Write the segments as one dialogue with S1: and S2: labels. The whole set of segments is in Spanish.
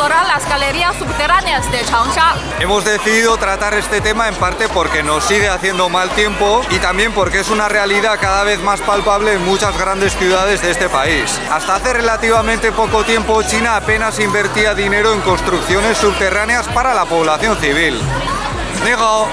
S1: explorar las galerías subterráneas de Changsha.
S2: Hemos decidido tratar este tema en parte porque nos sigue haciendo mal tiempo y también porque es una realidad cada vez más palpable en muchas grandes ciudades de este país. Hasta hace relativamente poco tiempo, China apenas invertía dinero en construcciones subterráneas para la población civil. Ni hao.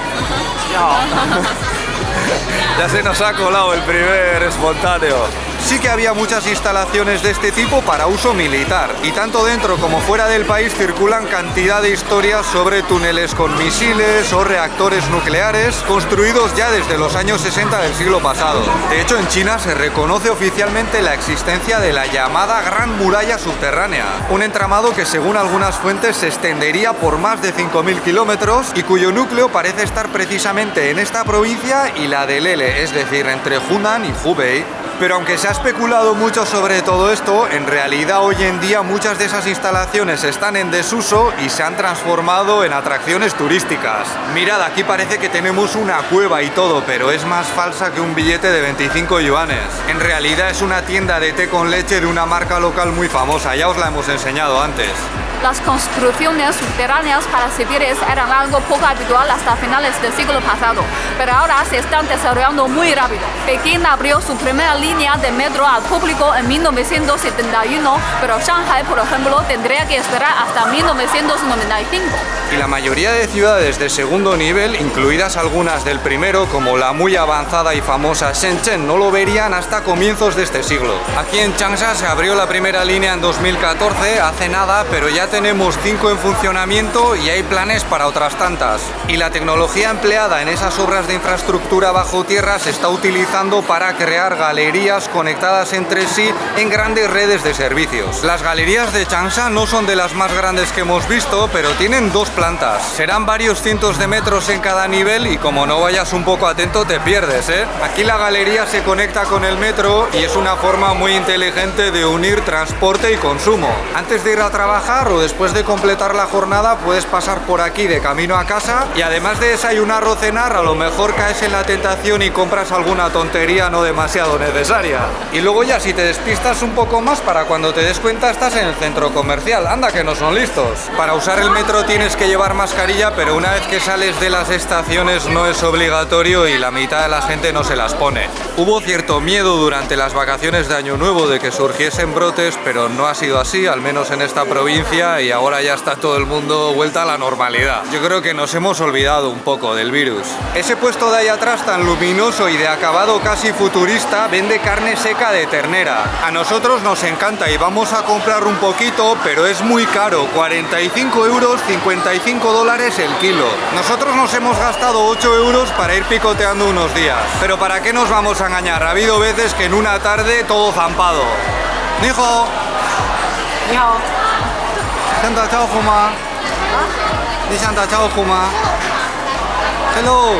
S2: Ya se nos ha colado el primer espontáneo. Sí que había muchas instalaciones de este tipo para uso militar, y tanto dentro como fuera del país circulan cantidad de historias sobre túneles con misiles o reactores nucleares construidos ya desde los años 60 del siglo pasado. De hecho, en China se reconoce oficialmente la existencia de la llamada Gran Muralla Subterránea, un entramado que según algunas fuentes se extendería por más de 5.000 kilómetros y cuyo núcleo parece estar precisamente en esta provincia y la de Lele, es decir, entre Hunan y Hubei. Pero aunque se ha especulado mucho sobre todo esto, en realidad hoy en día muchas de esas instalaciones están en desuso y se han transformado en atracciones turísticas. Mirad, aquí parece que tenemos una cueva y todo, pero es más falsa que un billete de 25 yuanes. En realidad es una tienda de té con leche de una marca local muy famosa, ya os la hemos enseñado antes.
S1: Las construcciones subterráneas para civiles eran algo poco habitual hasta finales del siglo pasado, pero ahora se están desarrollando muy rápido. Pekín abrió su primera línea de metro al público en 1971, pero Shanghai, por ejemplo, tendría que esperar hasta 1995.
S2: Y la mayoría de ciudades de segundo nivel, incluidas algunas del primero, como la muy avanzada y famosa Shenzhen, no lo verían hasta comienzos de este siglo. Aquí en Changsha se abrió la primera línea en 2014, hace nada, pero ya tenemos 5 en funcionamiento y hay planes para otras tantas. Y la tecnología empleada en esas obras de infraestructura bajo tierra se está utilizando para crear galerías conectadas entre sí en grandes redes de servicios. Las galerías de Changsha no son de las más grandes que hemos visto, pero tienen 2 plantas. Serán varios cientos de metros en cada nivel y como no vayas un poco atento te pierdes, ¿eh? Aquí la galería se conecta con el metro y es una forma muy inteligente de unir transporte y consumo. Antes de ir a trabajar o después de completar la jornada puedes pasar por aquí de camino a casa y además de desayunar o cenar a lo mejor caes en la tentación y compras alguna tontería no demasiado necesaria. Y luego ya si te despistas un poco más, para cuando te des cuenta estás en el centro comercial. Anda que no son listos. Para usar el metro tienes que llevar mascarilla, pero una vez que sales de las estaciones no es obligatorio y la mitad de la gente no se las pone. Hubo cierto miedo durante las vacaciones de Año Nuevo de que surgiesen brotes, pero no ha sido así, al menos en esta provincia, y ahora ya está todo el mundo vuelta a la normalidad. Yo creo que nos hemos olvidado un poco del virus. Ese puesto de ahí atrás tan luminoso y de acabado casi futurista vende carne seca de ternera. A nosotros nos encanta y vamos a comprar un poquito, pero es muy caro, 45 euros, 55 dólares el kilo. Nosotros nos hemos gastado 8 euros para ir picoteando unos días. Pero ¿para qué nos vamos a engañar? Ha habido veces que en una tarde todo zampado. Ni hao. Ni hao. Hello.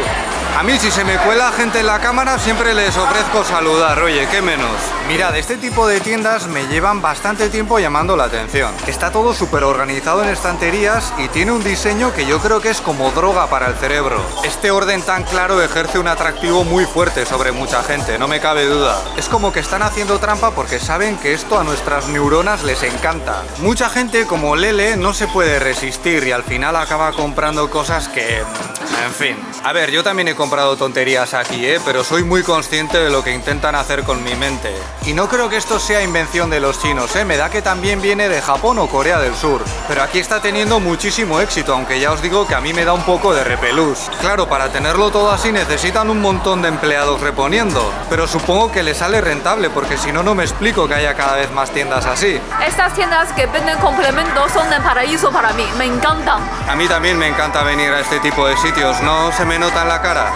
S2: A mí si se me cuela gente en la cámara siempre les ofrezco saludar, oye, qué menos. Mirad, este tipo de tiendas me llevan bastante tiempo llamando la atención. Está todo súper organizado en estanterías y tiene un diseño que yo creo que es como droga para el cerebro. Este orden tan claro ejerce un atractivo muy fuerte sobre mucha gente, no me cabe duda. Es como que están haciendo trampa porque saben que esto a nuestras neuronas les encanta. Mucha gente como Lele no se puede resistir y al final acaba comprando cosas que... en fin. A ver, yo también he comprado tonterías aquí, pero soy muy consciente de lo que intentan hacer con mi mente. Y no creo que esto sea invención de los chinos, me da que también viene de Japón o Corea del Sur. Pero aquí está teniendo muchísimo éxito, aunque ya os digo que a mí me da un poco de repelús. Claro, para tenerlo todo así necesitan un montón de empleados reponiendo, pero supongo que les sale rentable, porque si no, no me explico que haya cada vez más tiendas así.
S1: Estas tiendas que venden complementos son el paraíso para mí, me encantan.
S2: A mí también me encanta venir a este tipo de sitios, no se me nota en la cara.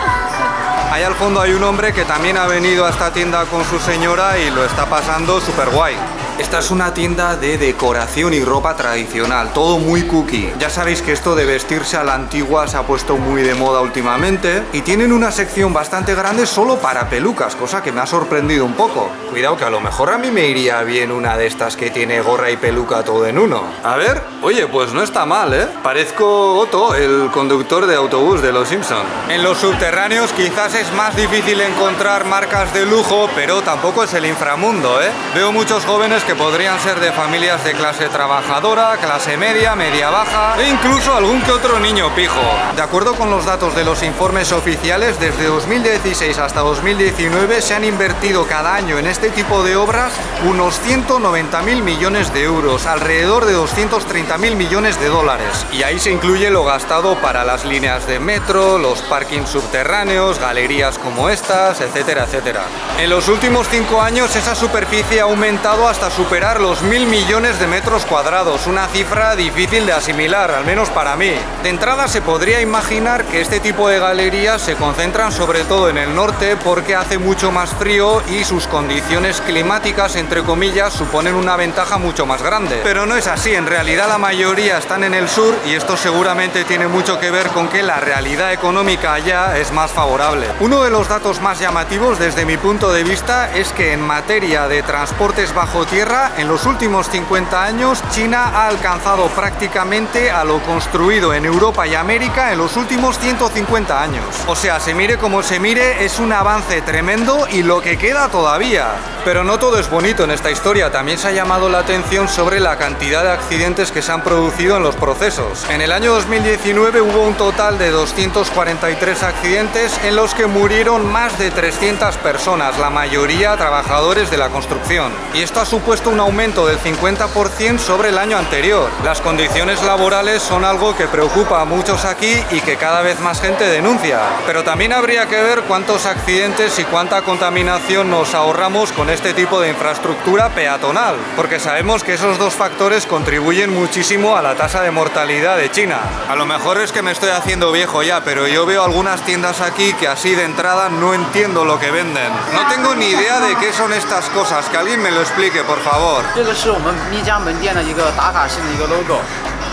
S2: Ahí al fondo hay un hombre que también ha venido a esta tienda con su señora y lo está pasando súper guay. Esta es una tienda de decoración y ropa tradicional, todo muy cookie. Ya sabéis que esto de vestirse a la antigua se ha puesto muy de moda últimamente y tienen una sección bastante grande solo para pelucas, cosa que me ha sorprendido un poco. Cuidado que a lo mejor a mí me iría bien una de estas que tiene gorra y peluca todo en uno. A ver, oye, pues no está mal, Parezco Otto, el conductor de autobús de Los Simpson. En los subterráneos quizás es más difícil encontrar marcas de lujo, pero tampoco es el inframundo, Veo muchos jóvenes clientes que podrían ser de familias de clase trabajadora, clase media, media baja e incluso algún que otro niño pijo. De acuerdo con los datos de los informes oficiales, desde 2016 hasta 2019 se han invertido cada año en este tipo de obras unos 190.000 millones de euros, alrededor de 230.000 millones de dólares. Y ahí se incluye lo gastado para las líneas de metro, los parkings subterráneos, galerías como estas, etcétera, etcétera. En los últimos 5 años esa superficie ha aumentado hasta superar los 1.000 millones de metros cuadrados, una cifra difícil de asimilar, al menos para mí. De entrada se podría imaginar que este tipo de galerías se concentran sobre todo en el norte porque hace mucho más frío y sus condiciones climáticas, entre comillas, suponen una ventaja mucho más grande. Pero no es así, en realidad la mayoría están en el sur y esto seguramente tiene mucho que ver con que la realidad económica allá es más favorable. Uno de los datos más llamativos desde mi punto de vista es que en materia de transportes bajo tierra, en los últimos 50 años China ha alcanzado prácticamente a lo construido en Europa y América en los últimos 150 años. O sea, se mire como se mire, es un avance tremendo y lo que queda todavía. Pero no todo es bonito en esta historia, también se ha llamado la atención sobre la cantidad de accidentes que se han producido en los procesos. En el año 2019 hubo un total de 243 accidentes en los que murieron más de 300 personas, la mayoría trabajadores de la construcción. Y esto ha supuesto un aumento del 50% sobre el año anterior. Las condiciones laborales son algo que preocupa a muchos aquí y que cada vez más gente denuncia. Pero también habría que ver cuántos accidentes y cuánta contaminación nos ahorramos con este tipo de infraestructura peatonal, porque sabemos que esos dos factores contribuyen muchísimo a la tasa de mortalidad de China. A lo mejor es que me estoy haciendo viejo ya, pero yo veo algunas tiendas aquí que así de entrada no entiendo lo que venden. No tengo ni idea de qué son estas cosas, que alguien me lo explique, por favor.
S3: 这个是我们米家门店的一个打卡性的一个 logo，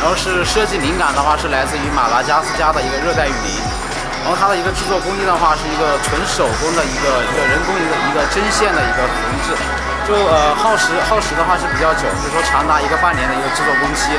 S3: 然后是设计灵感的话是来自于马达加斯加的一个热带雨林，然后它的一个制作工艺的话是一个纯手工的一个人工一个针线的一个缝制，就耗时的话是比较久，比如说长达1个半年的一个制作工期。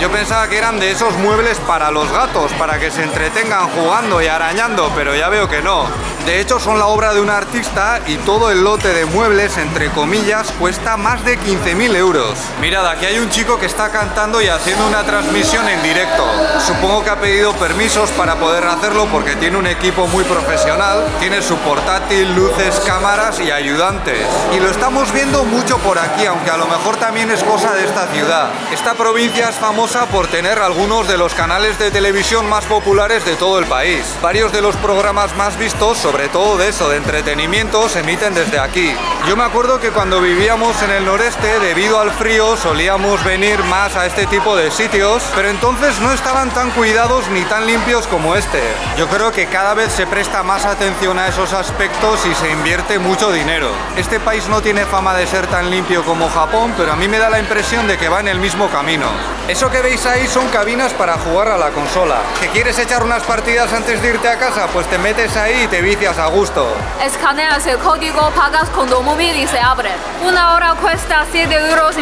S2: Yo pensaba que eran de esos muebles para los gatos, para que se entretengan jugando y arañando, pero ya veo que no. De hecho, son la obra de un artista y todo el lote de muebles, entre comillas, cuesta más de 15.000 euros. Mirad, aquí hay un chico que está cantando y haciendo una transmisión en directo. Supongo que ha pedido permisos para poder hacerlo porque tiene un equipo muy profesional, tiene su portátil, luces, cámaras y ayudantes. Y lo estamos viendo mucho por aquí, aunque a lo mejor también es cosa de esta ciudad. Esta provincia es famosa por tener algunos de los canales de televisión más populares de todo el país. Varios de los programas más vistos, sobre todo de eso, de entretenimiento, se emiten desde aquí. Yo me acuerdo que cuando vivíamos en el noreste, debido al frío, solíamos venir más a este tipo de sitios, pero entonces no estaban tan cuidados ni tan limpios como este. Yo creo que cada vez se presta más atención a esos aspectos y se invierte mucho dinero. Este país no tiene fama de ser tan limpio como Japón, pero a mí me da la impresión de que va en el mismo camino. Eso que veis ahí son cabinas para jugar a la consola. ¿Que quieres echar unas partidas antes de irte a casa? Pues te metes ahí y te vicias a gusto.
S1: Escaneas el código, pagas con tu móvil y se abre. Una hora cuesta 7,5 euros,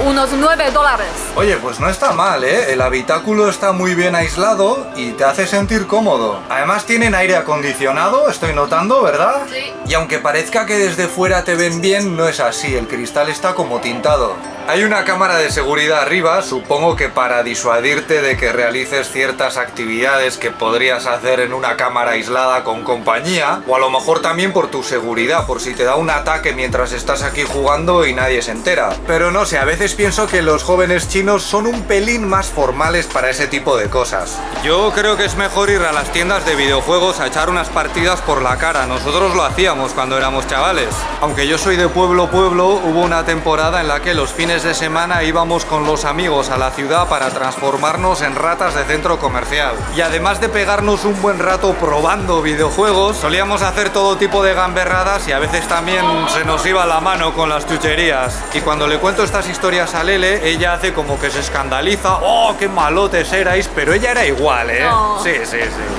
S1: unos $9.
S2: Oye, pues no está mal, ¿eh? El habitáculo está muy bien aislado y te hace sentir cómodo. Además tienen aire acondicionado, estoy notando, ¿verdad?
S1: Sí.
S2: Y aunque parezca que desde fuera te ven bien, no es así, el cristal está como tintado. Hay una cámara de seguridad arriba, supongo que para disuadirte de que realices ciertas actividades que podrías hacer en una cámara aislada con compañía, o a lo mejor también por tu seguridad, por si te da un ataque mientras estás aquí jugando y nadie se entera. Pero no sé, a veces pienso que los jóvenes chinos son un pelín más formales para ese tipo de cosas. Yo creo que es mejor ir a las tiendas de videojuegos a echar unas partidas por la cara. Nosotros lo hacíamos cuando éramos chavales. Aunque yo soy de pueblo, hubo una temporada en la que los fines de semana íbamos con los amigos a la ciudad para transformarnos en ratas de centro comercial. Y además de pegarnos un buen rato probando videojuegos, solíamos hacer todo tipo de gamberradas y a veces también se nos iba la mano con las chucherías. Y cuando le cuento estas historias a Lele, ella hace como que se escandaliza. ¡Oh, qué malotes erais! Pero ella era igual, ¿eh?
S1: No.
S2: Sí.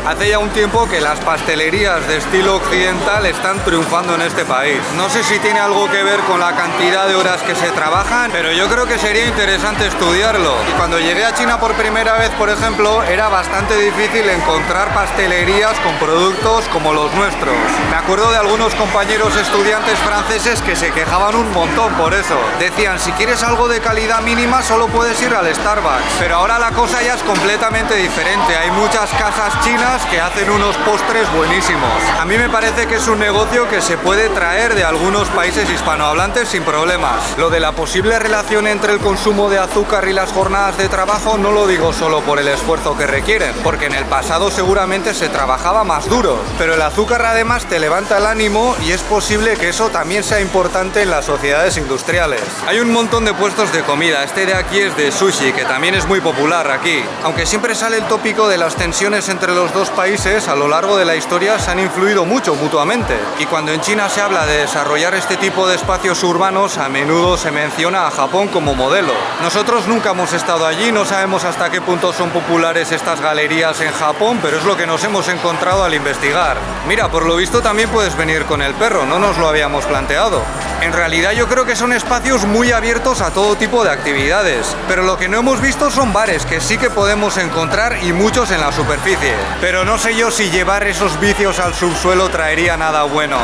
S2: Hace ya un tiempo que las pastelerías de estilo occidental están triunfando en este país. No sé si tiene algo que ver con la cantidad de horas que se trabajan, pero yo creo que sería interesante estudiarlo. Y cuando llegué a China por primera vez, por ejemplo, era bastante difícil encontrar pastelerías con productos como los nuestros. nuestros. Me acuerdo de algunos compañeros estudiantes franceses que se quejaban un montón por eso. Decían, si quieres algo de calidad mínima solo puedes ir al Starbucks. Pero ahora la cosa ya es completamente diferente. Hay muchas casas chinas que hacen unos postres buenísimos. A mí me parece que es un negocio que se puede traer de algunos países hispanohablantes sin problemas. Lo de la posible relación entre el consumo de azúcar y las jornadas de trabajo no lo digo solo por el esfuerzo que requieren, porque en el pasado seguramente se trabajaba más duro. Pero el azúcar además te levanta el ánimo y es posible que eso también sea importante en las sociedades industriales. Hay un montón de puestos de comida. Este de aquí es de sushi, que también es muy popular aquí. Aunque siempre sale el tópico de las tensiones entre los dos países, a lo largo de la historia se han influido mucho mutuamente. Y cuando en China se habla de desarrollar este tipo de espacios urbanos, a menudo se menciona a Japón como modelo. Nosotros nunca hemos estado allí, no sabemos hasta qué punto son populares estas galerías en Japón, pero es lo que nos hemos encontrado al investigar. Mira, por lo visto también puedes venir con el perro, no nos lo habíamos planteado. En realidad yo creo que son espacios muy abiertos a todo tipo de actividades, pero lo que no hemos visto son bares, que sí que podemos encontrar y muchos en la superficie. Pero no sé yo si llevar esos vicios al subsuelo traería nada bueno.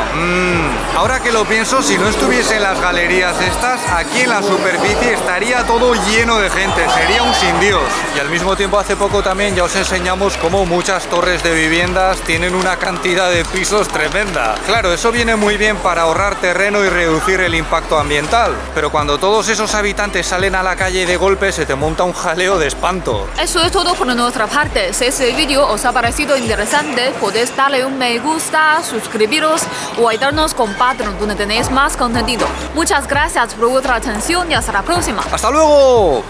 S2: Ahora que lo pienso, si no estuviesen las galerías estas, aquí en la superficie estaría todo lleno de gente, sería un sin Dios. Y al mismo tiempo hace poco también ya os enseñamos cómo muchas torres de viviendas tienen una cantidad de pisos tremenda. Claro, eso viene muy bien para ahorrar terreno y reducir el impacto ambiental, pero cuando todos esos habitantes salen a la calle de golpe se te monta un jaleo de espanto.
S1: Eso es todo por nuestra parte. Si este vídeo os ha parecido interesante, podéis darle un me gusta, suscribiros o ayudarnos con Patreon, donde tenéis más contenido. Muchas gracias por vuestra atención y hasta la próxima.
S2: ¡Hasta luego!